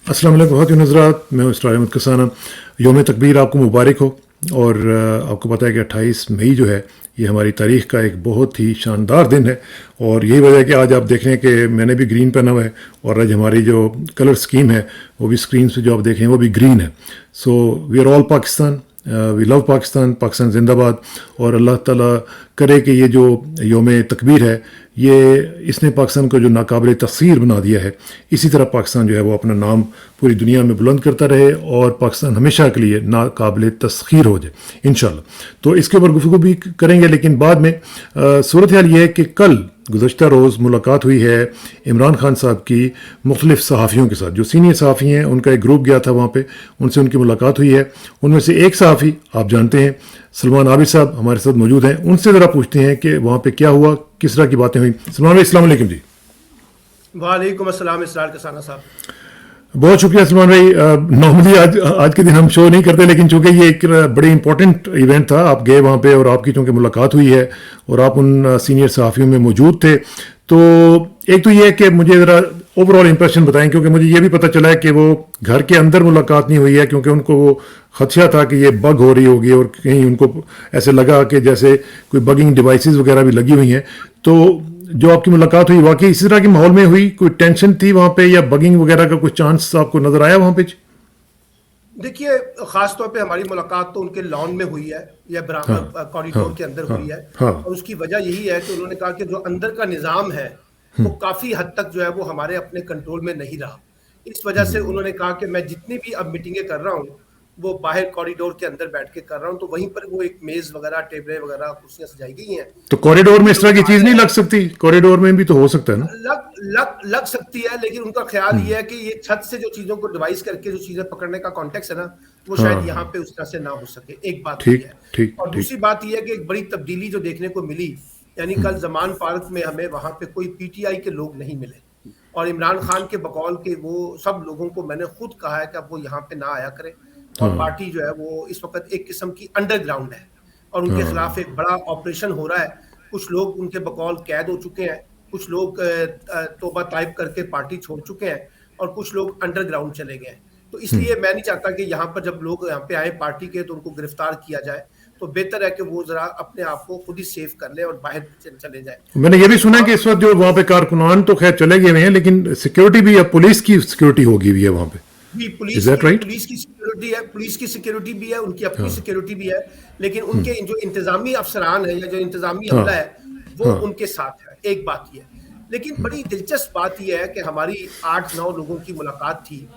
अस्सलाम वालेकुम बहुत हज़रात, मैं हूं इसरार अहमद कसाना। योम तकबीर आपको मुबारक हो। और आपको पता है कि 28 मई जो है ये हमारी तारीख़ का एक बहुत ही शानदार दिन है। और यही वजह है कि आज आप देख रहे हैं कि मैंने भी ग्रीन पहना हुआ है और आज हमारी जो कलर स्कीम है वो भी स्क्रीन पे जो आप देख रहे हैं वो भी ग्रीन है। So we are all Pakistan, we love Pakistan, Pakistan जिंदाबाद। और अल्लाह ताला करे कि ये जो योम तकबीर है ये इसने पाकिस्तान को जो नाकाबिल तस्खीर बना दिया है, इसी तरह पाकिस्तान जो है वो अपना नाम पूरी दुनिया में बुलंद करता रहे और पाकिस्तान हमेशा के लिए नाकाबिल तस्खीर हो जाए इंशाल्लाह। तो इसके ऊपर गुफ्तगू भी करेंगे, लेकिन बाद में सूरत हाल ये है कि कल गुज़श्ता रोज़ मुलाकात हुई है इमरान खान साहब की मुख्तलिफ़ सहाफ़ियों के साथ। जो सीनियर सहाफ़ी हैं उनका एक ग्रुप गया था वहाँ पे, उनसे उनकी मुलाकात हुई है। उनमें से एक सहाफ़ी आप जानते हैं सलमान आबिद साहब हमारे साथ मौजूद हैं। उनसे ज़रा पूछते हैं कि वहाँ पे क्या हुआ, किस तरह की बातें हुई। सलमान भाई अस्सलाम वालेकुम जी। वालेकुम अस्सलाम इसरार कसाना साहब। बहुत शुक्रिया सलमान भाई। नॉर्मली आज आज के दिन हम शो नहीं करते, लेकिन चूंकि ये एक बड़ी इंपॉर्टेंट इवेंट था, आप गए वहाँ पे और आपकी चूंकि मुलाकात हुई है और आप उन सीनियर सहाफ़ियों में मौजूद थे, तो एक तो ये है कि मुझे ज़रा ओवरऑल इंप्रेशन बताएं, क्योंकि मुझे ये भी पता चला है कि वो घर के अंदर मुलाकात नहीं हुई है, क्योंकि उनको वो खदशा था कि ये बग हो रही होगी और कहीं उनको ऐसे लगा कि जैसे कोई बगिंग डिवाइसेस वगैरह भी लगी हुई हैं। तो जो आपकी मुलाकात हुई वाकई इसी तरह के माहौल में हुई? कोई टेंशन थी वहाँ पे या बगिंग वगैरह का कुछ चांस आपको नजर आया वहाँ पे? देखिए, खास तौर पे हमारी मुलाकात तो उनके लॉन में हुई है या हाँ हाँ कॉरिडोर के अंदर हाँ हुई है। हाँ। और उसकी वजह यही है कि उन्होंने कहा कि जो अंदर का निज़ाम है वो काफ़ी हद तक जो है वो हमारे अपने कंट्रोल में नहीं रहा। इस वजह से उन्होंने कहा कि मैं जितनी भी अब मीटिंगें कर रहा हूँ वो बाहर कॉरिडोर के अंदर बैठ के कर रहा हूँ। तो वहीं पर वो एक मेज़ वगैरह, टेबलें वगैरह, कुर्सियाँ सजाई गई हैं। तो और कॉरिडोर में जितने इस तरह लोग की आ चीज रहे नहीं हैं, लग सकती? कॉरिडोर में भी तो हो सकता है ना? लग सकती है, लेकिन उनका ख्याल ये है कि ये छत से जो चीजों को डिवाइस करके जो चीजें पकड़ने का कॉन्टेक्स्ट है ना, वो शायद यहाँ हाँ। पे उस तरह से ना हो सके। एक बात ये ठीक है। ठीक और ठीक। दूसरी बात ये है कि एक बड़ी तब्दीली जो देखने को मिली, यानी कल जमान पार्क में हमें वहां पे कोई पीटीआई के लोग नहीं मिले। और इमरान खान के बकौल के वो सब लोगों को मैंने खुद कहा है कि अब वो यहाँ पे ना आया करें। और हाँ पार्टी जो है वो इस वक्त एक किस्म की अंडरग्राउंड है और उनके खिलाफ हाँ एक बड़ा ऑपरेशन हो रहा है। कुछ लोग उनके बकौल कैद हो चुके हैं, कुछ लोग तौबा ताइब करके पार्टी छोड़ चुके हैं और कुछ लोग अंडरग्राउंड चले गए हैं। तो इसलिए मैं नहीं चाहता कि यहाँ पर जब लोग यहाँ पे आए पार्टी के तो उनको गिरफ्तार किया जाए। तो बेहतर है कि वो जरा अपने आप को खुद ही सेफ कर ले और बाहर चले जाए। मैंने ये भी क्योंकि सुना है वहां कि पर इस वक्त जो वहाँ पे कारकुनान तो खैर चले गए हुए हैं, लेकिन सिक्योरिटी भी, अब पुलिस की सिक्योरिटी होगी भी है वहाँ पे। भी इज दैट राइट? पुलिस की सिक्योरिटी है, पुलिस की सिक्योरिटी भी है, उनकी अपनी हाँ सिक्योरिटी भी है। लेकिन उनके जो इंतजामी अफसरान है या जो इंतजामी हाँ अमला है वो हाँ। उनके साथ है। एक बात ये है। लेकिन बड़ी दिलचस्प बात यह है कि हमारी 8-9 लोगों की मुलाकात थी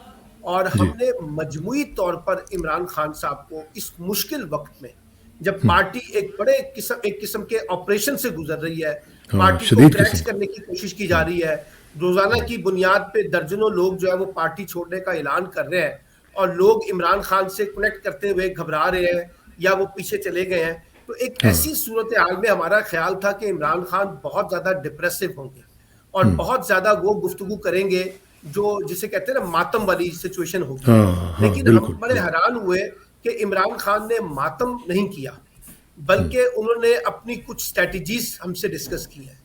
और जी। हमने मजमूई तौर पर इमरान खान साहब को इस मुश्किल वक्त में, जब पार्टी एक किस्म के ऑपरेशन से गुजर रही है, हाँ पार्टी को शदीद क्रैश किस्म। करने की कोशिश की जा रही है, रोजाना की बुनियाद पे दर्जनों लोग जो है वो पार्टी छोड़ने का ऐलान कर रहे हैं और लोग इमरान खान से कनेक्ट करते हुए घबरा रहे हैं या वो पीछे चले गए हैं। तो एक हाँ। ऐसी सूरत हाल में हमारा ख्याल था कि इमरान खान बहुत ज्यादा डिप्रेसिव होंगे और बहुत ज्यादा वो गुफ्तगू करेंगे जो जिसे कहते हैं ना मातम वाली सिचुएशन होगी। हाँ हाँ लेकिन हम बिल्कुल बड़े बिल्कुल। हैरान हुए कि इमरान खान ने मातम नहीं किया, बल्कि उन्होंने अपनी कुछ स्ट्रेटजीज हमसे डिस्कस की है।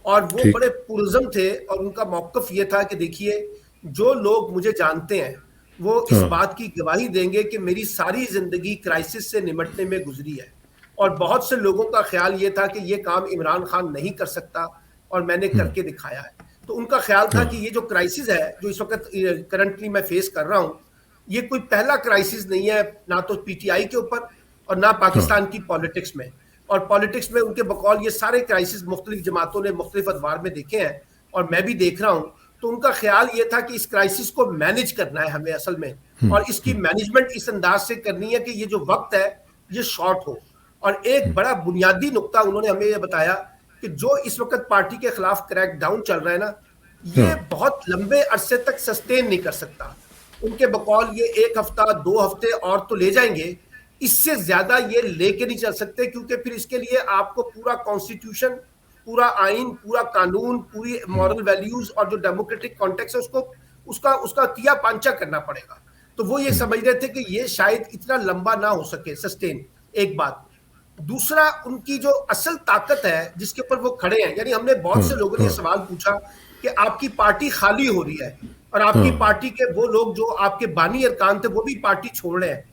और वो ठीक। बड़े पुरज़म थे और उनका मौक़िफ़ ये था कि देखिए, जो लोग मुझे जानते हैं वो इस हाँ बात की गवाही देंगे कि मेरी सारी ज़िंदगी क्राइसिस से निपटने में गुजरी है। और बहुत से लोगों का ख्याल ये था कि ये काम इमरान खान नहीं कर सकता और मैंने करके दिखाया है। तो उनका ख्याल था कि हाँ ये जो क्राइसिस है जो इस वक्त करंटली मैं फेस कर रहा हूँ, ये कोई पहला क्राइसिस नहीं है, ना तो पीटीआई के ऊपर और ना हाँ पाकिस्तान की पॉलिटिक्स में। और पॉलिटिक्स में उनके बकौल ये सारे क्राइसिस मुख्तलिफ जमातों ने मुख्तलिफ अदवार में देखे हैं और मैं भी देख रहा हूँ। तो उनका ख्याल ये था कि इस क्राइसिस को मैनेज करना है हमें असल में, और इसकी मैनेजमेंट इस अंदाज से करनी है कि ये जो वक्त है ये शॉर्ट हो। और एक बड़ा बुनियादी नुक्ता उन्होंने हमें ये बताया कि जो इस वक्त पार्टी के खिलाफ क्रैक डाउन चल रहा है ना, ये हाँ बहुत लंबे अरसे तक सस्टेन नहीं कर सकता। उनके बकौल ये 1 हफ्ता 2 हफ्ते और तो ले जाएंगे, इससे ज्यादा ये लेके नहीं चल सकते, क्योंकि फिर इसके लिए आपको पूरा कॉन्स्टिट्यूशन, पूरा आइन, पूरा कानून, पूरी मॉरल वैल्यूज और जो डेमोक्रेटिक कॉन्टेक्स्ट है उसको उसका उसका तिया पांचा करना पड़ेगा। तो वो ये समझ रहे थे कि ये शायद इतना लंबा ना हो सके सस्टेन। एक बात। दूसरा, उनकी जो असल ताकत है जिसके ऊपर वो खड़े हैं, यानी हमने बहुत हाँ से लोगों ने हाँ ये सवाल पूछा कि आपकी पार्टी खाली हो रही है और आपकी पार्टी के वो लोग जो आपके बानी अरकान थे वो भी पार्टी छोड़ रहे हैं।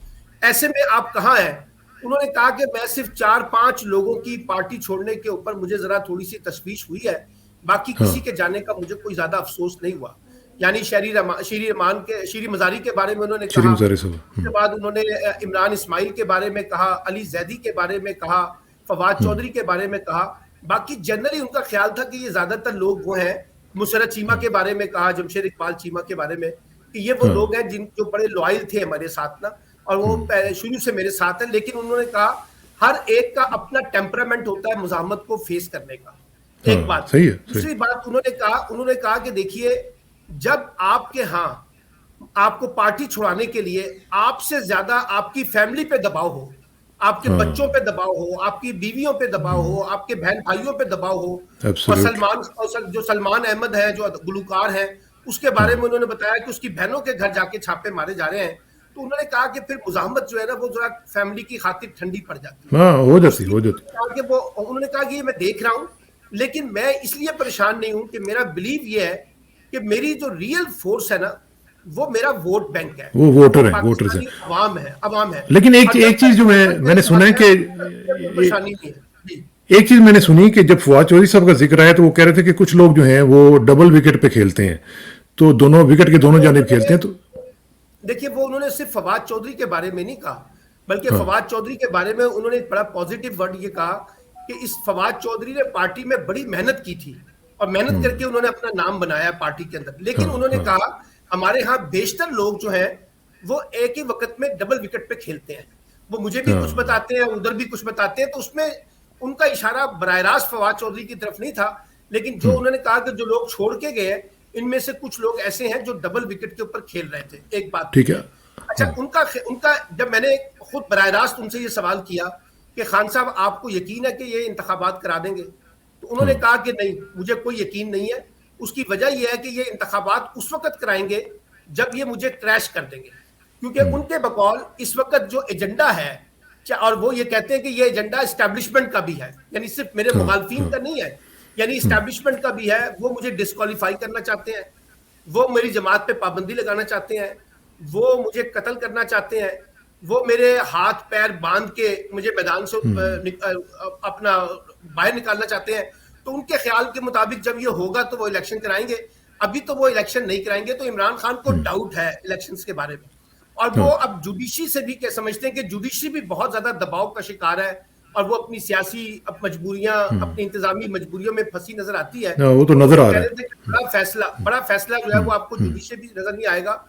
ऐसे में आप कहाँ हैं? उन्होंने कहा कि मैं सिर्फ 4-5 लोगों की पार्टी छोड़ने के ऊपर मुझे जरा थोड़ी सी तशवीश हुई है, बाकी किसी के जाने का मुझे कोई ज्यादा अफसोस नहीं हुआ। यानी शीरी मजारी के बारे में उन्होंने शरीम कहा। जारे साहब। उसके बाद उन्होंने इमरान इस्माइल के बारे में कहा, अली जैदी के बारे में कहा, फवाद चौधरी के बारे में कहा। बाकी जनरली उनका ख्याल था कि ये ज्यादातर लोग वो हैं, मुसरत चीमा के बारे में कहा, जमशेद इकबाल चीमा के बारे में, कि ये वो लोग हैं जिन जो बड़े लॉयल थे हमारे साथ ना, और वो शुरू से मेरे साथ है। लेकिन उन्होंने कहा हर एक का अपना टेम्परामेंट होता है मुजाहमत को फेस करने का। एक बात। सही है, दूसरी बात उन्होंने कहा कि देखिए, जब आपके यहाँ आपको पार्टी छुड़ाने के लिए आपसे ज्यादा आपकी फैमिली पे दबाव हो, आपके बच्चों पे दबाव हो, आपकी बीवियों पे दबाव हो, आपके बहन भाइयों पे दबाव हो, और जो सलमान अहमद है जो गुलकार है, उसके बारे में उन्होंने बताया कि उसकी बहनों के घर जाके छापे मारे जा रहे हैं। तो उन्होंने कहा कि फिर मुजाहमत जो है ना वो जरा फैमिली की खातिर ठंडी पड़ जाती है। हो जाती। उन्होंने कहा कि ये मैं देख रहा हूं, लेकिन मैं इसलिए परेशान नहीं हूं कि मेरा बिलीव ये है कि मेरी जो रियल फोर्स है ना वो मेरा वोट बैंक है, वो वोटर्स हैं, अवाम है। लेकिन एक चीज जो मैंने सुना है कि परेशानी नहीं है। एक चीज मैंने सुनी कि जब फवाद चौधरी साहब का जिक्र आया तो वो कह रहे थे कि कुछ लोग जो हैं वो डबल विकेट पे खेलते हैं, तो दोनों विकेट के दोनों जानिब खेलते हैं। तो देखिए, वो उन्होंने सिर्फ फवाद चौधरी के बारे में नहीं कहा, बल्कि फवाद चौधरी के बारे में उन्होंने एक बड़ा पॉजिटिव वर्ड ये कहा कि इस फवाद चौधरी ने पार्टी में बड़ी मेहनत की थी और मेहनत करके उन्होंने अपना नाम बनाया पार्टी के अंदर। लेकिन उन्होंने कहा हमारे यहाँ बेशतर लोग जो हैं वो एक ही वक्त में डबल विकेट पे खेलते हैं। वो मुझे भी कुछ बताते हैं, उधर भी कुछ बताते हैं, तो उसमें उनका इशारा बराह रास्त फवाद चौधरी की तरफ नहीं था। लेकिन जो उन्होंने कहा कि जो लोग छोड़ के गए इनमें से कुछ लोग ऐसे हैं जो डबल विकेट के ऊपर खेल रहे थे। एक बात ठीक है। अच्छा, उनका जब मैंने खुद बराह रास्त उनसे ये सवाल किया कि खान साहब आपको यकीन है कि ये इंतखाबात करा देंगे, तो उन्होंने कहा कि नहीं, मुझे कोई यकीन नहीं है। उसकी वजह यह है कि ये इंतखाबात उस वक्त कराएंगे जब ये मुझे क्रैश कर देंगे, क्योंकि उनके बकौल इस वक्त जो एजेंडा है, और वो ये कहते हैं कि ये एजेंडा एस्टैब्लिशमेंट का भी है, यानी सिर्फ मेरे मुखालफिन का नहीं है, यानी एस्टैब्लिशमेंट का भी है। वो मुझे डिस्क्वालीफाई करना चाहते हैं, वो मेरी जमात पे पाबंदी लगाना चाहते हैं, वो मुझे कत्ल करना चाहते हैं, वो मेरे हाथ पैर बांध के मुझे मैदान से अपना बाहर निकालना चाहते हैं। तो उनके ख्याल के मुताबिक जब ये होगा तो वो इलेक्शन कराएंगे। अभी तो वो इलेक्शन नहीं कराएंगे, तो इमरान खान को डाउट है इलेक्शंस के बारे में, और वो अब जुडिशरी से भी क्या समझते हैं कि जुडिशरी भी बहुत ज्यादा दबाव का शिकार है और वो अपनी सियासी मजबूरियां, अपनी इंतजामी मजबूरियों में फंसी नजर आती है। वो तो नजर आ रहा है। बड़ा फैसला जो है वो आपको जुडिशरी भी नजर नहीं आएगा।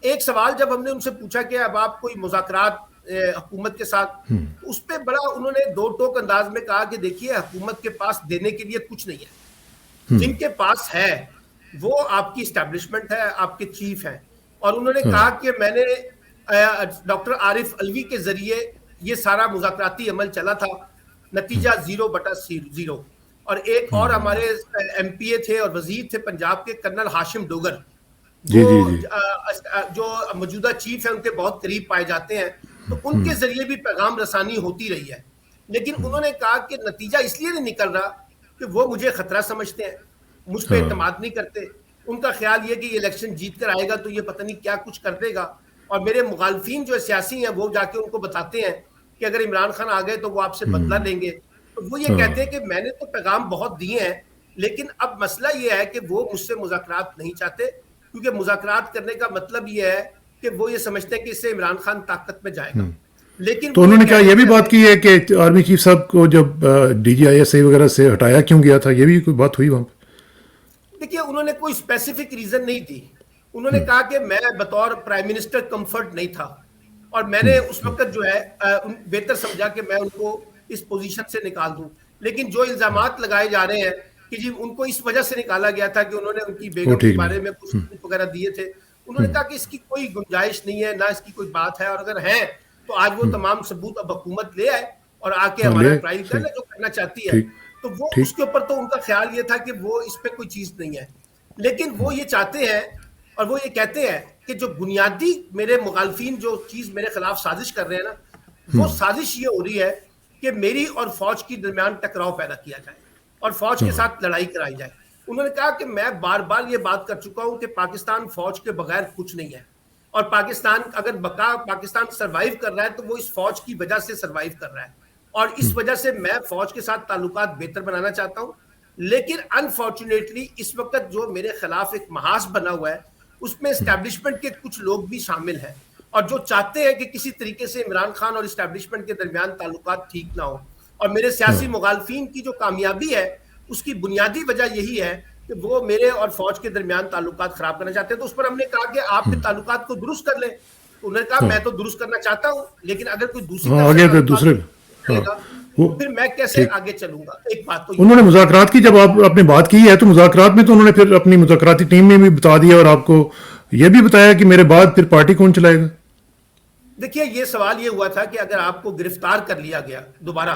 एक सवाल जब हमने उनसे पूछा कि अब आप कोई मुज़ाकरात हुकूमत के साथ, उस पर बड़ा उन्होंने दो टोक अंदाज में कहा कि देखिए, हुकूमत के पास देने के लिए कुछ नहीं है, जिनके पास है वो आपकी एस्टैब्लिशमेंट है, आपके चीफ हैं। और उन्होंने कहा कि मैंने डॉक्टर आरिफ अलवी के जरिए ये सारा मुज़ाकराती अमल चला था, नतीजा 0/0। और एक और हमारे एमपीए थे और वजीर थे पंजाब के, कर्नल हाशिम डोगर, जो मौजूदा चीफ है, उनके बहुत करीब पाए जाते हैं, तो उनके जरिए भी पैगाम रसानी होती रही है। लेकिन उन्होंने कहा कि नतीजा इसलिए नहीं निकल रहा कि वो मुझे खतरा समझते हैं, मुझ पर एतमाद नहीं करते। उनका ख्याल ये कि ये इलेक्शन जीत कर आएगा तो ये पता नहीं क्या कुछ कर देगा, और मेरे मुखालफिन जो सियासी हैं वो जाके उनको बताते हैं कि अगर इमरान खान आ गए तो वो आपसे बदला लेंगे। तो वो ये कहते हैं कि मैंने तो पैगाम बहुत दिए हैं, लेकिन अब मसला ये है कि वो मुझसे मुज़ाकरात नहीं चाहते, क्योंकि मुज़ाकरात करने का मतलब ये है कि वो ये समझते हैं कि इससे इमरान खान ताकत में जाएगा। लेकिन तो उन्होंने क्या ये भी बात की है कि आर्मी चीफ साहब को जब DGISI वगैरह से हटाया क्यों गया था, ये भी कोई बात हुई वहां पर? देखिए, उन्होंने कोई स्पेसिफिक रीजन नहीं दी। उन्होंने कहा कि मैं बतौर प्राइम मिनिस्टर कंफर्ट नहीं था, और मैंने उस वक्त जो है बेहतर समझा कि मैं उनको इस पोजीशन से निकाल दूं। लेकिन जो इल्जामात लगाए जा रहे हैं कि जी उनको इस वजह से निकाला गया था कि उन्होंने उनकी बेगम के बारे में कुछ वगैरह दिए थे, उन्होंने कहा कि इसकी कोई गुंजाइश नहीं है, ना इसकी कोई बात है, और अगर है तो आज वो तमाम सबूत अब हुकूमत ले आए और आके हमारा ट्रायल कर ले जो करना चाहती है। तो वो उसके ऊपर तो उनका ख्याल ये था कि वो इस पे कोई चीज नहीं है। लेकिन वो ये चाहते हैं और वो ये कहते हैं कि जो बुनियादी मेरे मुखालफिन जो चीज मेरे खिलाफ साजिश कर रहे हैं ना, वो साजिश ये हो रही है कि मेरी और फौज के दरमियान टकराव पैदा किया जाए और फौज के साथ लड़ाई कराई जाए। उन्होंने कहा कि मैं बार बार ये बात कर चुका हूं कि पाकिस्तान फौज के बगैर कुछ नहीं है, और पाकिस्तान अगर पाकिस्तान सरवाइव कर रहा है तो वो इस फौज की वजह से सरवाइव कर रहा है, और इस वजह से मैं फौज के साथ ताल्लुकात बेहतर बनाना चाहता हूं। लेकिन अनफॉर्चुनेटली इस वक्त जो मेरे खिलाफ एक महास बना हुआ है उसमें एस्टैब्लिशमेंट के कुछ लोग भी शामिल हैं, और जो चाहते हैं कि किसी तरीके से इमरान खान और एस्टैब्लिशमेंट के दरमियान ताल्लुकात ठीक ना हो। और मेरे सियासी मुखालफिन की जो कामयाबी है उसकी बुनियादी वजह यही है कि वो मेरे और फौज के दरमियान ताल्लुकात खराब करना चाहते हैं। तो उस पर हमने कहा कि आप फिर ताल्लुकात को दुरुस्त कर लें। तो उन्होंने कहा मैं तो दुरुस्त करना चाहता हूं, लेकिन अगर कोई दूसरी तरफ आगे तो दूसरे से वो तो फिर मैं कैसे आगे चलूंगा। एक बात तो उन्होंने मुज़ाकरात की, जब आपने बात की है तो मुज़ाकरात में तो उन्होंने फिर अपनी मुज़ाकराती टीम में भी बता दिया और आपको यह भी बताया कि मेरे बाद फिर पार्टी कौन चलाएगा। देखिए, ये सवाल ये हुआ था कि अगर आपको गिरफ्तार कर लिया गया दोबारा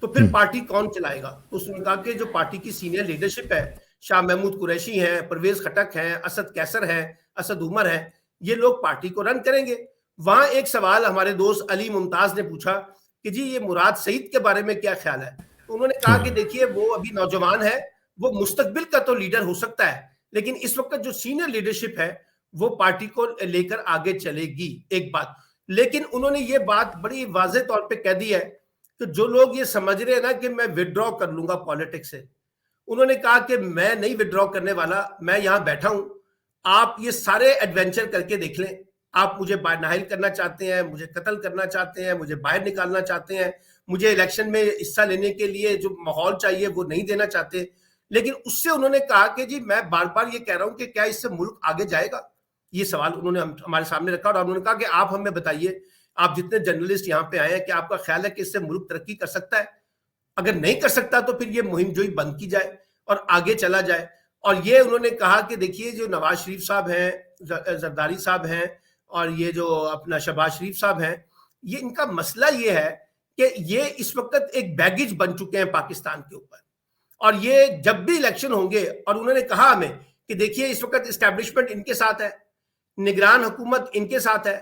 तो फिर पार्टी कौन चलाएगा। तो उसने कहा कि जो पार्टी की सीनियर लीडरशिप है, शाह महमूद कुरैशी हैं, परवेज खटक हैं, असद कैसर हैं, असद उमर हैं, ये लोग पार्टी को रन करेंगे। वहां एक सवाल हमारे दोस्त अली मुमताज ने पूछा कि जी ये मुराद सईद के बारे में क्या ख्याल है। तो उन्होंने कहा कि देखिए वो अभी नौजवान है, वो मुस्तकबिल का तो लीडर हो सकता है, लेकिन इस वक्त जो सीनियर लीडरशिप है वो पार्टी को लेकर आगे चलेगी। एक बात, लेकिन उन्होंने ये बात बड़ी वाज़ेह तौर पे कह दी है कि जो लोग ये समझ रहे हैं ना कि मैं विड्रॉ कर लूंगा पॉलिटिक्स से, उन्होंने कहा कि मैं नहीं विड्रॉ करने वाला, मैं यहां बैठा हूं, आप ये सारे एडवेंचर करके देख लें। आप मुझे नाहिल करना चाहते हैं, मुझे कत्ल करना चाहते हैं, मुझे बाहर निकालना चाहते हैं, मुझे इलेक्शन में हिस्सा लेने के लिए जो माहौल चाहिए वो नहीं देना चाहते, लेकिन उससे उन्होंने कहा कि जी मैं बार बार ये कह रहा हूं कि क्या इससे मुल्क आगे जाएगा। ये सवाल उन्होंने हमारे सामने रखा और उन्होंने कहा कि आप हमें बताइए, आप जितने जर्नलिस्ट यहाँ पे आए हैं, क्या आपका ख्याल है कि इससे मुल्क तरक्की कर सकता है? अगर नहीं कर सकता तो फिर ये मुहिम जो ही बंद की जाए और आगे चला जाए। और ये उन्होंने कहा कि देखिए जो नवाज शरीफ साहब हैं, जरदारी साहब हैं, और ये जो अपना शहबाज शरीफ साहब हैं, ये इनका मसला ये है कि ये इस वक्त एक बैगेज बन चुके हैं पाकिस्तान के ऊपर, और ये जब भी इलेक्शन होंगे, और उन्होंने कहा हमें कि देखिए इस वक्त इस्टेब्लिशमेंट इनके साथ है, निगरान हुकूमत इनके साथ है,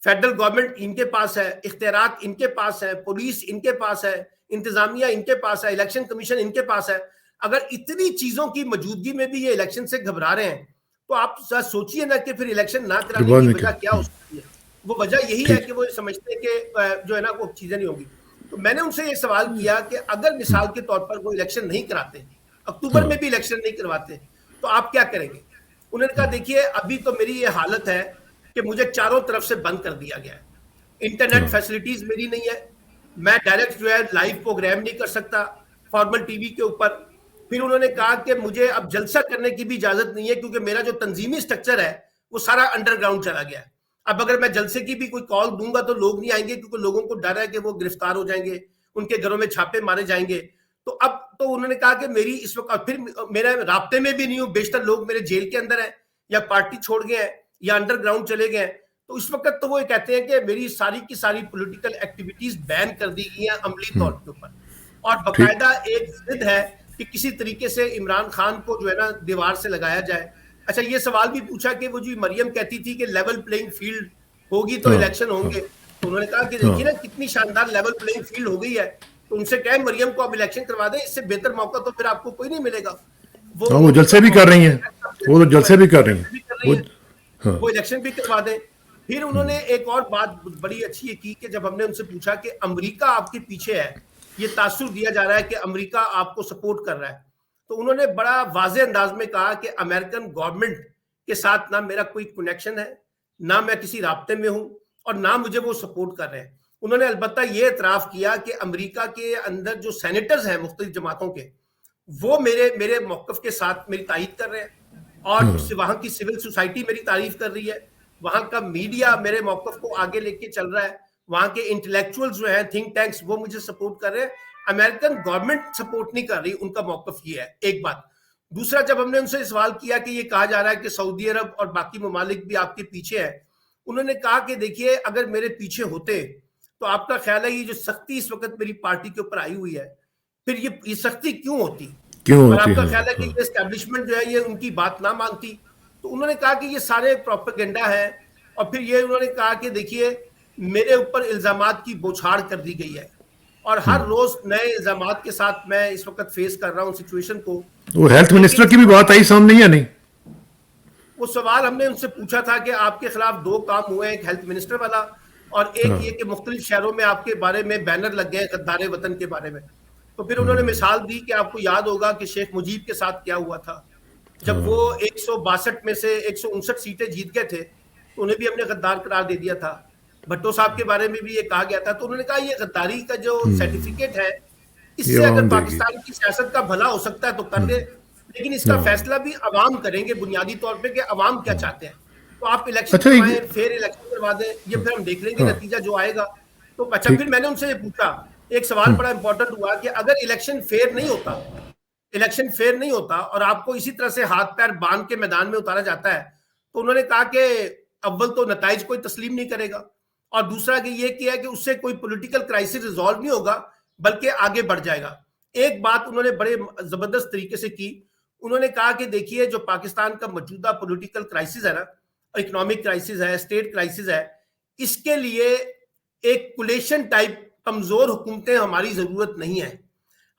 फेडरल गवर्नमेंट इनके पास है, इख्तियारात इनके पास है, पुलिस इनके पास है, इंतजामिया इनके पास है, इलेक्शन कमीशन इनके पास है। अगर इतनी चीजों की मौजूदगी में भी ये इलेक्शन से घबरा रहे हैं तो आप सोचिए ना कि फिर इलेक्शन ना कराने की वजह क्या हो सकती है। वो वजह यही है कि वो समझते हैं कि जो है ना वो चीजें नहीं होंगी। तो मैंने उनसे ये सवाल किया कि अगर मिसाल के तौर पर वो इलेक्शन नहीं कराते, अक्टूबर में भी इलेक्शन नहीं करवाते, तो आप क्या करेंगे। उन्होंने कहा देखिए अभी तो मेरी ये हालत है कि मुझे चारों तरफ से बंद कर दिया गया है, इंटरनेट फैसिलिटीज मेरी नहीं है, मैं डायरेक्ट जो है लाइव प्रोग्राम नहीं कर सकता फॉर्मल टीवी के ऊपर। फिर उन्होंने कहा कि मुझे अब जलसा करने की भी इजाजत नहीं है क्योंकि मेरा जो तंजीमी स्ट्रक्चर है वो सारा अंडरग्राउंड चला गया है। अब अगर मैं जलसे की भी कोई कॉल दूंगा तो लोग नहीं आएंगे क्योंकि लोगों को डर है कि वो गिरफ्तार हो जाएंगे, उनके घरों में छापे मारे जाएंगे। तो अब तो उन्होंने कहा कि मेरी इस वक्त फिर मेरे राब्ते में भी नहीं हूं, बेशतर लोग मेरे जेल के अंदर है या पार्टी छोड़ गए हैं या अंडरग्राउंड चले गए हैं। तो इस वक्त तो वो ये कहते हैं कि मेरी सारी की सारी पॉलिटिकल एक्टिविटीज बैन कर दी गई हैं अमली तौर के ऊपर, और बाकायदा एक जिद है कि किसी तरीके से इमरान खान को जो है ना दीवार से लगाया जाए। अच्छा, ये सवाल भी पूछा कि वो जो मरियम कहती थी कि लेवल प्लेइंग फील्ड होगी तो इलेक्शन होंगे, तो उन्होंने कहा कि देखिए ना कितनी शानदार लेवल प्लेइंग फील्ड हो गई है, तो उनसे कहें मरियम को अब इलेक्शन करवा दें, इससे बेहतर मौका तो फिर आपको कोई नहीं मिलेगा। वो जलसे भी कर रही हैं, वो तो जलसे भी कर रही हैं, वो इलेक्शन भी करवा दें। फिर उन्होंने एक और बात बड़ी अच्छी ये की कि जब हमने उनसे पूछा कि अमेरिका आपके पीछे है, ये तासुर दिया जा रहा है कि अमेरिका आपको सपोर्ट कर रहा है, तो उन्होंने बड़ा वाज़ेह अंदाज में कहा कि अमेरिकन गवर्नमेंट के साथ ना मेरा कोई कनेक्शन है, ना मैं किसी राब्ते में हूं, और ना मुझे वो सपोर्ट कर रहे हैं। उन्होंने अलबत्ता ये एतराफ किया कि अमेरिका के अंदर जो सेनेटर्स हैं मुख्तलिफ जमातों के, वो मेरे मौकफ के साथ मेरी तायीद कर रहे हैं, और वहां की सिविल सोसाइटी मेरी तारीफ कर रही है, वहां का मीडिया मेरे मौकफ को आगे लेके चल रहा है, वहां के इंटेलेक्चुअल्स जो हैं, थिंक टैंक्स, वो मुझे सपोर्ट कर रहे हैं। अमेरिकन गवर्नमेंट सपोर्ट नहीं कर रही, उनका मौकफ ये है। एक बात। दूसरा, जब हमने उनसे सवाल किया कि ये कहा जा रहा है कि सऊदी अरब और बाकी ममालिक भी आपके पीछे है, उन्होंने कहा कि देखिए अगर मेरे पीछे होते तो आपका ख्याल है ये जो सख्ती इस वक्त मेरी पार्टी के ऊपर आई हुई है, फिर ये सख्ती क्यों होती, और आपका ख्याल है कि ये एस्टैब्लिशमेंट जो है ये उनकी बात ना मानती। तो उन्होंने कहा कि ये सारे प्रोपेगेंडा है, और फिर ये उन्होंने कहा कि देखिए मेरे ऊपर इल्जामात की बौछार कर दी गई है और हर रोज नए इल्जामात के साथ मैं इस वक्त फेस कर रहा हूँ सिचुएशन को। वो हेल्थ लेकिन मिनिस्टर की भी बात आई सामने या नहीं? वो सवाल हमने उनसे पूछा था कि आपके खिलाफ 2 काम हुए हैं, एक हेल्थ मिनिस्टर वाला और एक हाँ ये कि मुख्तलिफ शहरों में आपके बारे में बैनर लग गए गद्दारे वतन के बारे में। तो फिर उन्होंने हम्म, मिसाल दी कि आपको याद होगा कि शेख मुजीब के साथ क्या हुआ था जब वो हाँ 162 में से 159 सीटें जीत गए थे, तो उन्हें भी हमने गद्दार करार दे दिया था। भट्टो साहब के बारे में भी ये कहा गया था, तो उन्होंने कहा ये गद्दारी का जो सर्टिफिकेट है, ये इससे अगर आवाम देगी। पाकिस्तान की सियासत का भला हो सकता है तो कर ले, लेकिन इसका हाँ फैसला भी अवाम करेंगे बुनियादी तौर पे कि अवाम क्या चाहते हैं। तो आप इलेक्शन अच्छा करवाएं, एक फेयर इलेक्शन करवा दें, ये फिर हम देख लेंगे हाँ नतीजा जो आएगा। तो अच्छा, फिर ठीक मैंने उनसे ये पूछा, एक सवाल बड़ा इंपॉर्टेंट हुआ कि अगर इलेक्शन फेयर नहीं होता, इलेक्शन फेयर नहीं होता और आपको इसी तरह से हाथ पैर बांध के मैदान में उतारा जाता है, तो उन्होंने कहा कि अव्वल तो नताइज कोई तस्लीम नहीं करेगा और दूसरा कि ये किया कि उससे कोई पॉलिटिकल क्राइसिस रिजॉल्व नहीं होगा बल्कि आगे बढ़ जाएगा। एक बात उन्होंने बड़े जबरदस्त तरीके से की, उन्होंने कहा कि देखिए जो पाकिस्तान का मौजूदा पॉलिटिकल क्राइसिस है ना, इकोनॉमिक क्राइसिस है, स्टेट क्राइसिस है, इसके लिए एक कुलेशन टाइप कमजोर हुकूमतें हमारी जरूरत नहीं है।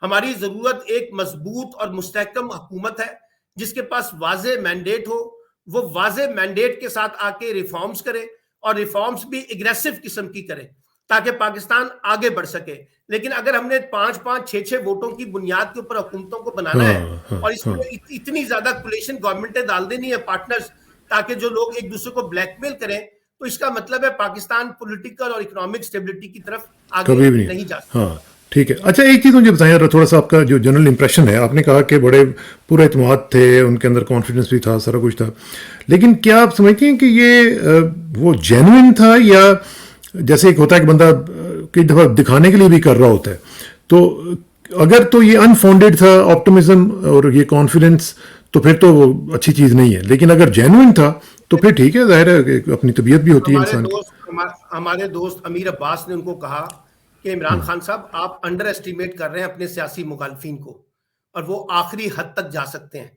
हमारी जरूरत एक मजबूत और मुस्तहकम हुकूमत है जिसके पास वाजे मैंडेट हो, वो वाजे मैंडेट के साथ आके रिफॉर्म्स करे और रिफॉर्म्स भी एग्रेसिव किस्म की करे ताकि पाकिस्तान आगे बढ़ सके। लेकिन अगर हमने 5-5, 6-6 वोटों की बुनियाद के ऊपर हुकूमतों को बनाना है हाँ हाँ और हाँ इसमें इतनी ज्यादा कुलेशन गवर्नमेंटें डाल देनी है पार्टनर्स, ताकि जो लोग एक दूसरे को ब्लैकमेल करें, तो इसका मतलब है पाकिस्तान पॉलिटिकल और इकोनॉमिक स्टेबिलिटी की तरफ आगे कभी भी नहीं। नहीं जा सकता। हाँ ठीक है। अच्छा एक चीज़ मुझे बताएं जरा, थोड़ा सा आपका जो जनरल इंप्रेशन है, आपने कहा कि बड़े पूरा इत्मीनान थे, उनके अंदर कॉन्फिडेंस भी था, सारा कुछ था, लेकिन क्या आप समझते हैं कि ये वो जेन्युइन था, या जैसे एक होता है कि बंदा कई दफ़ा दिखाने के लिए भी कर रहा होता है, तो अगर तो ये अनफाउंडेड था ऑप्टिमिज्म और ये कॉन्फिडेंस, तो फिर तो वो अच्छी चीज़ नहीं है, लेकिन अगर जेन्युइन था तो फिर ठीक है, जाहिर है कि अपनी तबीयत भी होती है इंसान की। हमारे दोस्त अमीर अब्बास ने उनको कहा कि इमरान खान साहब आप अंडर एस्टिमेट कर रहे हैं अपने सियासी मुखालफिन को और वो आखिरी हद तक जा सकते हैं।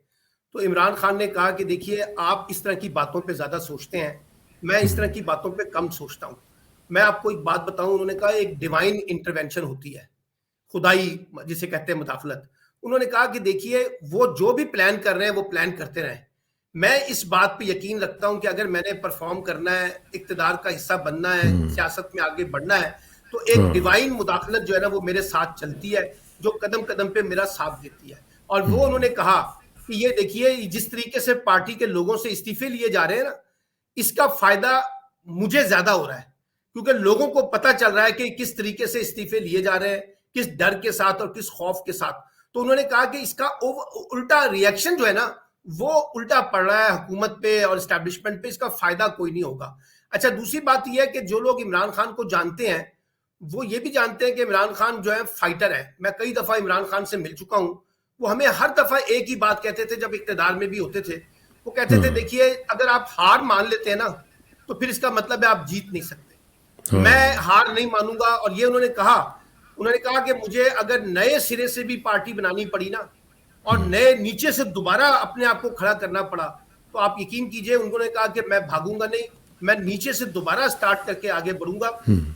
तो इमरान खान ने कहा कि देखिए आप इस तरह की बातों पे ज्यादा सोचते हैं, मैं इस तरह की बातों पे कम सोचता हूं। मैं आपको एक बात बताऊं, उन्होंने कहा एक डिवाइन इंटरवेंशन होती है, खुदाई जिसे कहते हैं मुदाखलत। उन्होंने कहा कि देखिए वो जो भी प्लान कर रहे हैं वो प्लान करते रहें, मैं इस बात पे यकीन रखता हूं कि अगर मैंने परफॉर्म करना है, इक्तदार का हिस्सा बनना है, सियासत में आगे बढ़ना है, तो एक हाँ डिवाइन मुदाखलत जो है ना वो मेरे साथ चलती है, जो कदम कदम पे मेरा साथ देती है। और वो उन्होंने कहा कि ये देखिए जिस तरीके से पार्टी के लोगों से इस्तीफे लिए जा रहे हैं ना, इसका फायदा मुझे ज्यादा हो रहा है क्योंकि लोगों को पता चल रहा है कि किस तरीके से इस्तीफे लिए जा रहे हैं, किस डर के साथ और किस खौफ के साथ। तो उन्होंने कहा कि इसका उल्टा रिएक्शन जो है ना वो उल्टा पड़ रहा है हुकूमत पे और एस्टैब्लिशमेंट पे, इसका फायदा कोई नहीं होगा। अच्छा, दूसरी बात यह है कि जो लोग इमरान खान को जानते हैं वो ये भी जानते हैं कि इमरान खान जो है फाइटर है। मैं कई दफा इमरान खान से मिल चुका हूं, वो हमें हर दफा एक ही बात कहते थे जब इक्तदार में भी होते थे, वो कहते थे हाँ देखिए अगर आप हार मान लेते हैं ना तो फिर इसका मतलब है आप जीत नहीं सकते। मैं हाँ हार नहीं मानूंगा। और ये उन्होंने कहा कि मुझे अगर नए सिरे से भी पार्टी बनानी पड़ी ना और नए नीचे से दोबारा अपने आप को खड़ा करना पड़ा, तो आप यकीन कीजिए उन्होंने कहा कि मैं भागूंगा नहीं, मैं नीचे से दोबारा स्टार्ट करके आगे बढ़ूंगा।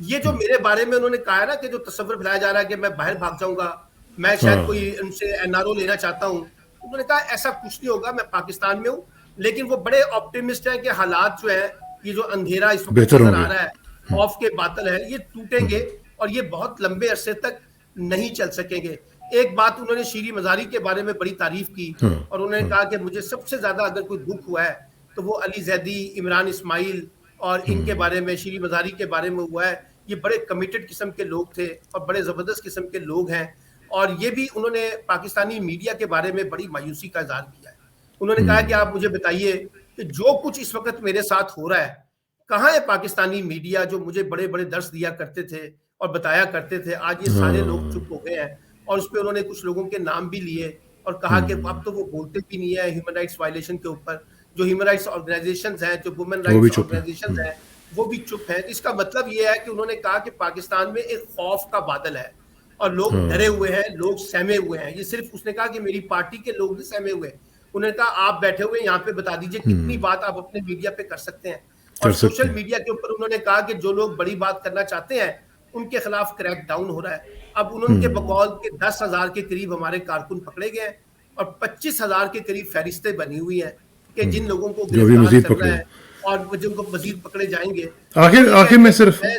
ये जो मेरे बारे में उन्होंने कहा है ना कि जो तस्वीर फैलाया जा रहा है कि मैं बाहर भाग जाऊंगा, मैं शायद हाँ कोई उनसे एनआरओ लेना चाहता हूं, उन्होंने कहा ऐसा कुछ नहीं होगा, मैं पाकिस्तान में हूं। लेकिन वो बड़े ऑप्टिमिस्ट हैं कि हालात जो है, ये जो अंधेरा इस वक्त बेहतर नजर आ होंगे। रहा है, खौफ के बादल है, ये टूटेंगे और ये बहुत लंबे अरसे तक नहीं चल सकेंगे। एक बात उन्होंने शीरी मजारी के बारे में बड़ी तारीफ की हाँ और उन्होंने हाँ कहा कि मुझे सबसे ज्यादा अगर कोई दुख हुआ है तो वो अली जैदी, इमरान इस्माइल और इनके बारे में, शीरी मजारी के बारे में हुआ है। ये बड़े कमिटेड किस्म के लोग थे और बड़े जबरदस्त किस्म के लोग हैं। और ये भी उन्होंने पाकिस्तानी मीडिया के बारे में बड़ी मायूसी का इजहार किया है। उन्होंने कहा कि आप मुझे बताइए कि जो कुछ इस वक्त मेरे साथ हो रहा है, कहाँ है पाकिस्तानी मीडिया जो मुझे बड़े बड़े दर्श दिया करते थे और बताया करते थे, आज ये सारे लोग चुप हो गए हैं। और उस पर उन्होंने कुछ लोगों के नाम भी लिए और कहा कि अब तो वो बोलते भी नहीं है ह्यूमन राइट्स वायलेशन के ऊपर। जो ह्यूमन राइट्स ऑर्गेनाइजेशंस हैं, जो वुमेन वो भी राइट्स चुप है। ऑर्गेनाइजेशंस हैं, वो भी चुप हैं। इसका मतलब ये है कि उन्होंने कहा कि पाकिस्तान में एक खौफ का बादल है और लोग डरे हाँ हुए हैं, लोग सहमे हुए हैं। ये सिर्फ उसने कहा कि मेरी पार्टी के लोग नहीं सहमे हुए, उन्होंने कहा आप बैठे हुए यहाँ पे बता दीजिए कितनी बात आप अपने मीडिया पे कर सकते हैं। और कर सकते सोशल हैं। मीडिया के ऊपर उन्होंने कहा कि जो लोग बड़ी बात करना चाहते हैं उनके खिलाफ क्रैक डाउन हो रहा है। अब उनके बकौल के 10,000 के करीब हमारे कारकुन पकड़े गए हैं और 25,000 के करीब फहरिस्तें बनी हुई हैं कि जिन लोगों को जो भी गिरफ्तार मजीद करना पकड़े है और जिनको मजीद पकड़े जाएंगे। आखिर ये आखिर कहते में हैं सिर्फ मैं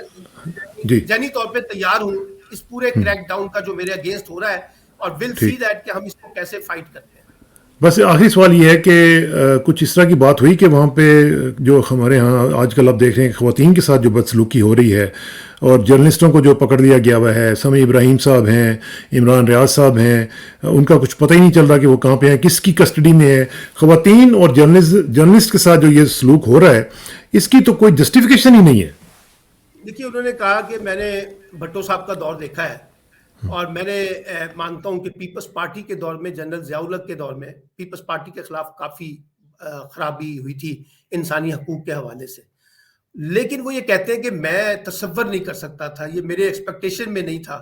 जी जनी तौर पे तैयार हूं इस पूरे क्रैकडाउन का जो मेरे अगेंस्ट हो रहा है, और विल सी ठीक। दैट कि हम इसको कैसे फाइट करते हैं। बस आखिरी सवाल ये है कि कुछ इस तरह की बात हुई कि वहाँ पे जो हमारे यहाँ आजकल आप देख रहे हैं ख़वातीन के साथ जो बदसलूकी हो रही है और जर्नलिस्टों को जो पकड़ लिया गया हुआ है, समी इब्राहिम साहब हैं, इमरान रियाज साहब हैं, उनका कुछ पता ही नहीं चल रहा कि वो कहाँ पे हैं, किसकी कस्टडी में है। ख़वातीन और जर्नलिस्ट के साथ जो ये सलूक हो रहा है, इसकी तो कोई जस्टिफिकेशन ही नहीं है। देखिए, उन्होंने कहा कि मैंने भट्टो साहब का दौर देखा है और मैंने मानता हूं कि पीपल्स पार्टी के दौर में, जनरल ज़ियाउल हक के दौर में पीपल्स पार्टी के खिलाफ काफ़ी खराबी हुई थी इंसानी हकूक के हवाले से। लेकिन वो ये कहते हैं कि मैं तसव्वुर नहीं कर सकता था, ये मेरे एक्सपेक्टेशन में नहीं था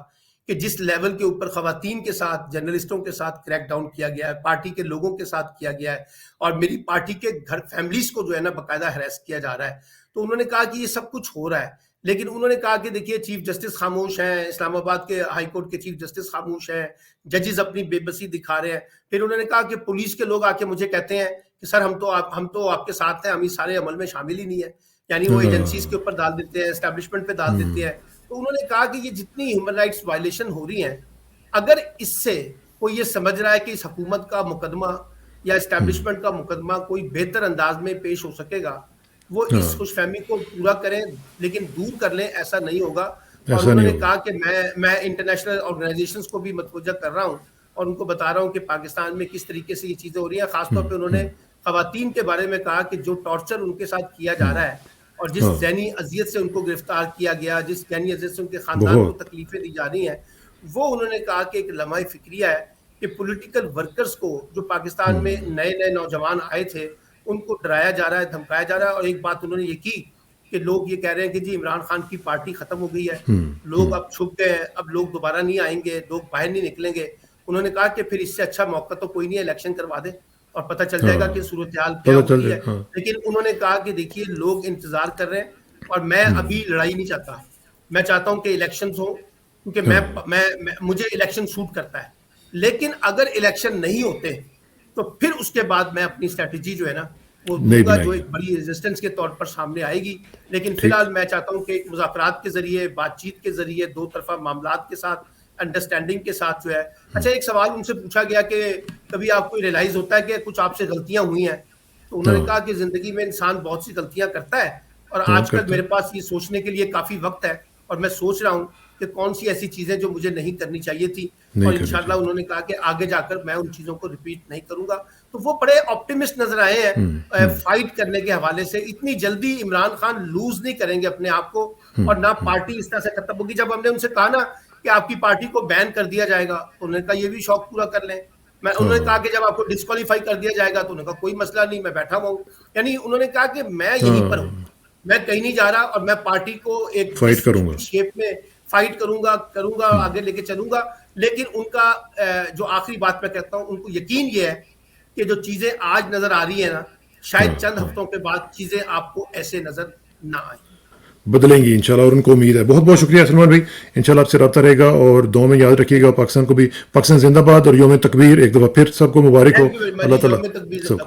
कि जिस लेवल के ऊपर खवातीन के साथ, जर्नलिस्टों के साथ क्रैकडाउन किया गया है, पार्टी के लोगों के साथ किया गया है और मेरी पार्टी के घर फैमिलीज को जो है ना बाकायदा हरास किया जा रहा है। तो उन्होंने कहा कि ये सब कुछ हो रहा है, लेकिन उन्होंने कहा कि देखिए चीफ जस्टिस खामोश हैं, इस्लामाबाद के हाई कोर्ट के चीफ जस्टिस खामोश हैं, जजेस अपनी बेबसी दिखा रहे हैं। फिर उन्होंने कहा कि पुलिस के लोग आके मुझे कहते हैं कि सर हम तो आपके साथ हैं, हम इस सारे अमल में शामिल ही नहीं है, यानी वो एजेंसीज के ऊपर डाल देते हैं, एस्टैब्लिशमेंट पे डाल देते हैं। तो उन्होंने कहा कि ये जितनी ह्यूमन राइट्स वायलेशन हो रही हैं, अगर इससे कोई ये समझ रहा है कि इस हुकूमत का मुकदमा या एस्टैब्लिशमेंट का मुकदमा कोई बेहतर अंदाज में पेश हो सकेगा, वो इस खुशफहमी को पूरा करें, लेकिन दूर कर लें, ऐसा नहीं होगा। और ऐसा नहीं उन्होंने होगा। कहा कि मैं इंटरनेशनल ऑर्गेनाइजेशंस को भी मतवज्जा कर रहा हूँ और उनको बता रहा हूँ कि पाकिस्तान में किस तरीके से ये चीजें हो रही हैं। खासतौर पे उन्होंने खवातीन के बारे में कहा कि जो टॉर्चर उनके साथ किया जा रहा है और जिस हाँ, जैनी अजियत से उनको गिरफ्तार किया गया, जिस जैनी अजियत से उनके खानदान को बहुत तकलीफें दी जा रही हैं, वो उन्होंने कहा कि एक लम्हा फिक्रिया है कि पॉलिटिकल वर्कर्स को, जो पाकिस्तान में नए नए नौजवान आए थे, उनको डराया जा रहा है, धमकाया जा रहा है। और एक बात उन्होंने ये की कि लोग ये कह रहे हैं कि जी इमरान खान की पार्टी खत्म हो गई है, लोग अब छुप गए हैं, अब लोग दोबारा नहीं आएंगे, लोग बाहर नहीं निकलेंगे। उन्होंने कहा कि फिर इससे अच्छा मौका तो कोई नहीं है, इलेक्शन करवा दे और पता चल जाएगा कि सूरत हाल क्या पता चल होती है। जाए। हाँ, लेकिन उन्होंने कहा कि देखिए लोग इंतजार कर रहे हैं और मैं अभी लड़ाई नहीं चाहता, मैं चाहता हूं कि इलेक्शन हो, क्योंकि मुझे इलेक्शन सूट करता है। लेकिन अगर इलेक्शन नहीं होते तो फिर उसके बाद मैं अपनी स्ट्रेटेजी जो है ना वो नहीं दूंगा, जो बनाएंगे। एक बड़ी रेजिस्टेंस के तौर पर सामने आएगी। लेकिन ठीक। फिलहाल मैं चाहता हूं कि एक मुज़ाकरात के जरिए, बातचीत के जरिए, दो तरफा मामलात के साथ, अंडरस्टैंडिंग के साथ जो है। अच्छा, एक सवाल उनसे पूछा गया कि कभी आपको रियलाइज होता है कि कुछ आपसे गलतियां हुई हैं? तो उन्होंने हाँ, कहा कि जिंदगी में इंसान बहुत सी गलतियां करता है और हाँ आजकल करते मेरे हैं। पास ये सोचने के लिए काफी वक्त है और मैं सोच रहा हूँ कि कौन सी ऐसी चीजें जो मुझे नहीं करनी चाहिए थी, नहीं और करनी इंशाल्लाह चाहिए। उन्होंने कहा कि आगे जाकर मैं उन चीजों को रिपीट नहीं करूंगा। तो वो बड़े ऑप्टिमिस्ट नजर आए हैं फाइट करने के हवाले से। इतनी जल्दी इमरान खान लूज नहीं करेंगे अपने आप को और ना पार्टी इस तरह से खत्म होगी। जब हमने उनसे कहा ना कि आपकी पार्टी को बैन कर दिया जाएगा, तो उन्होंने कहा ये भी शौक पूरा कर लें। उन्होंने कहा कि जब आपको डिस्क्वालीफाई कर दिया जाएगा, तो उन्होंने कहा कोई मसला नहीं, मैं बैठा हुआ हूँ। यानी उन्होंने कहा कि मैं यहीं पर हूँ, मैं कहीं नहीं जा रहा और मैं पार्टी को एक फाइट इस करूंगा। शेप में फाइट करूंगा आगे लेके चलूंगा। लेकिन उनका जो आखिरी बात मैं कहता हूं, उनको यकीन ये है कि जो चीजें आज नजर आ रही है ना, शायद चंद हफ्तों के बाद चीजें आपको ऐसे नजर ना आए, बदलेंगी इंशाल्लाह, और उनको उम्मीद है। बहुत बहुत शुक्रिया सलमान भाई, इंशाल्लाह आपसे रब्ता रहेगा और दुआ में याद रखिएगा पाकिस्तान को भी। पाकिस्तान जिंदाबाद और यौम तकबीर एक दफ़ा फिर सबको मुबारक हो। अल्लाह ताला सब।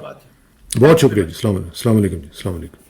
बहुत शुक्रिया जी। अस्सलाम वालेकुम जी। अस्सलाम वालेकुम।